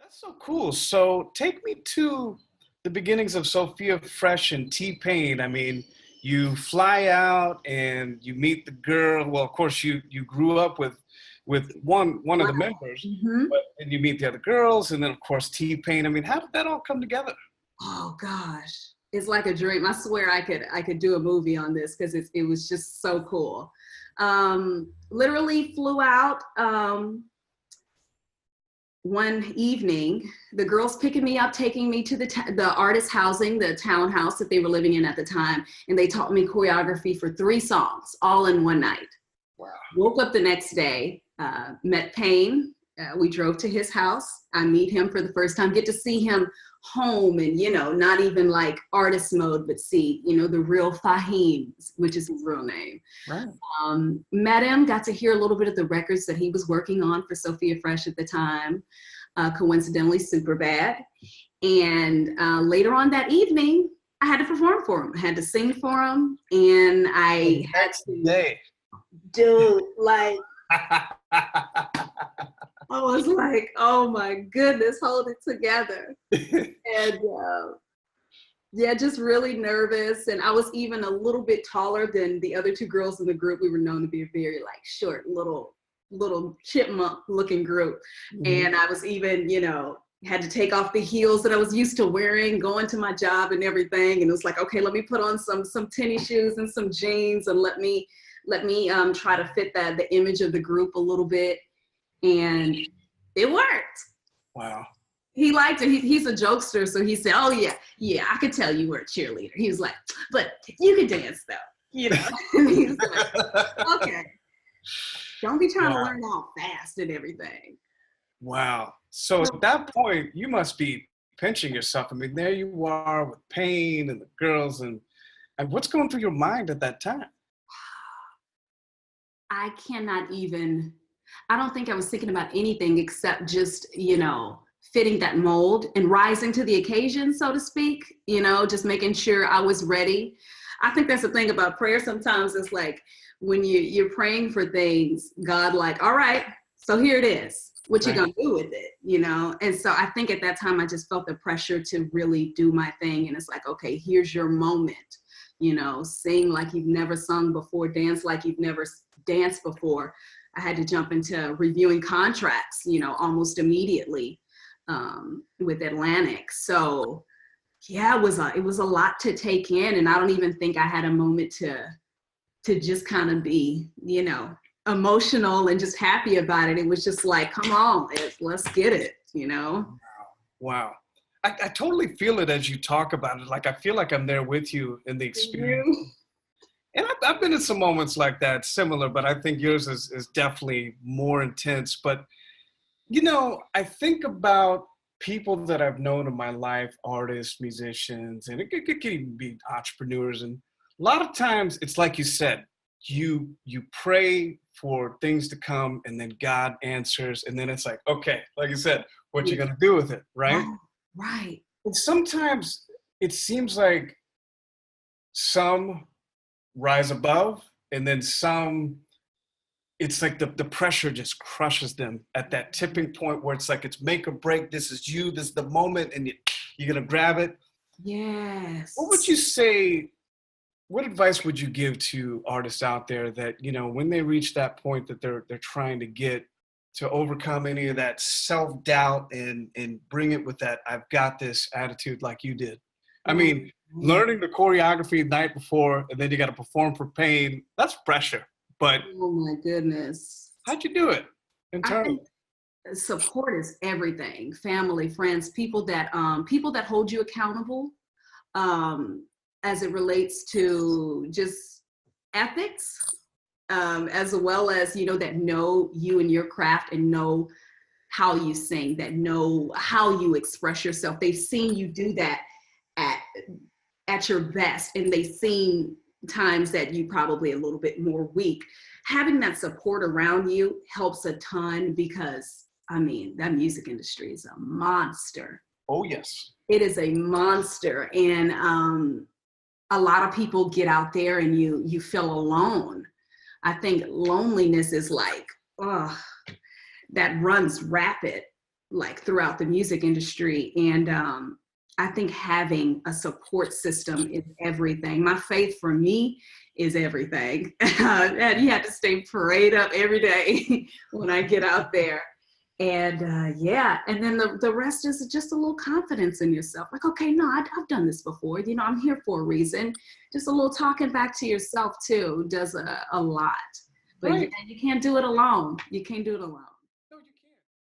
That's so cool. So take me to the beginnings of Sophia Fresh and T-Pain. I mean, you fly out and you meet the girl. Well, of course, you grew up with one of the members, Hmm. but then you meet the other girls, and then of course T-Pain. I mean, how did that all come together? Oh gosh, it's like a dream. I swear I could do a movie on this because it was just so cool. Literally flew out one evening. The girls picking me up, taking me to the artist housing, the townhouse that they were living in at the time, and they taught me choreography for 3 songs, all in one night. Wow. Woke up the next day, met Payne. We drove to his house. I meet him for the first time, get to see him home and, not even like artist mode, but see, the real Fahim, which is his real name. Right. Met him, got to hear a little bit of the records that he was working on for Sophia Fresh at the time, coincidentally Super Bad. And later on that evening, I had to perform for him. I had to sing for him. And I had Next to, day. dude, like, I was like, oh my goodness, hold it together. And yeah, just really nervous. And I was even a little bit taller than the other 2 girls in the group. We were known to be a very like short, little chipmunk looking group. Mhm. And I was even, had to take off the heels that I was used to wearing, going to my job and everything. And it was like, okay, let me put on some tennis shoes and some jeans and let me try to fit the image of the group a little bit. And it worked. Wow. He liked it. He's a jokester, so he said, "Oh yeah, I could tell you were a cheerleader." He was like, "But you can dance though, And he was like, "Okay, don't be trying to Wow. learn all fast and everything." Wow. So at that point, you must be pinching yourself. I mean, there you are with Pain and the girls, and what's going through your mind at that time? I cannot even. I don't think I was thinking about anything except just fitting that mold and rising to the occasion, so to speak. Just making sure I was ready. I think that's the thing about prayer. Sometimes it's like when you're praying for things, God like, all right, so here it is. What you Right. gonna do with it? And so I think at that time I just felt the pressure to really do my thing. And it's like, okay, here's your moment. Sing like you've never sung before, dance like you've never danced before. I had to jump into reviewing contracts, almost immediately with Atlantic. So yeah, it was a lot to take in, and I don't even think I had a moment to just kind of be, emotional and just happy about it. It was just like, come on, let's get it. Wow. I totally feel it as you talk about it. Like, I feel like I'm there with you in the experience. Mhm. And I've been in some moments like that, similar, but I think yours is definitely more intense. But, I think about people that I've known in my life, artists, musicians, and it could even be entrepreneurs. And a lot of times it's like you said, you pray for things to come and then God answers. And then it's like, okay, like you said, what you Yeah. gonna do with it, right? Right. Right. And sometimes it seems like some rise above and then some, it's like the pressure just crushes them at that tipping point where it's like it's make or break. This is you, this is the moment, and you're gonna grab it. What would Yes. you say, what advice would you give to artists out there that, when they reach that point that they're trying to get to overcome any of that self-doubt and bring it with that I've got this attitude like you did? I mean, Mhm. learning the choreography the night before and then you got to perform for Pain, that's pressure. But Oh my goodness. how'd you do it I internally? think support is everything. Family, friends, people that hold you accountable, um, as it relates to just ethics, as well as that know you and your craft and know how you sing, that know how you express yourself. They've seen you do that at your best, and they've seen times that you probably a little bit more weak. Having that support around you helps a ton because I mean that music industry is a monster. Oh, yes. It is a monster, and a lot of people get out there and you feel alone. I think loneliness is like, oh, that runs rapid. like throughout the music industry. And I think having a support system is everything. My faith for me is everything. And you have to stay prayed up every day when I get out there. And yeah, and then the rest is just a little confidence in yourself. Like, okay, no, I've done this before. You know, I'm here for a reason. Just a little talking back to yourself too does a lot. But Right. yeah, you can't do it alone. You can't do it alone.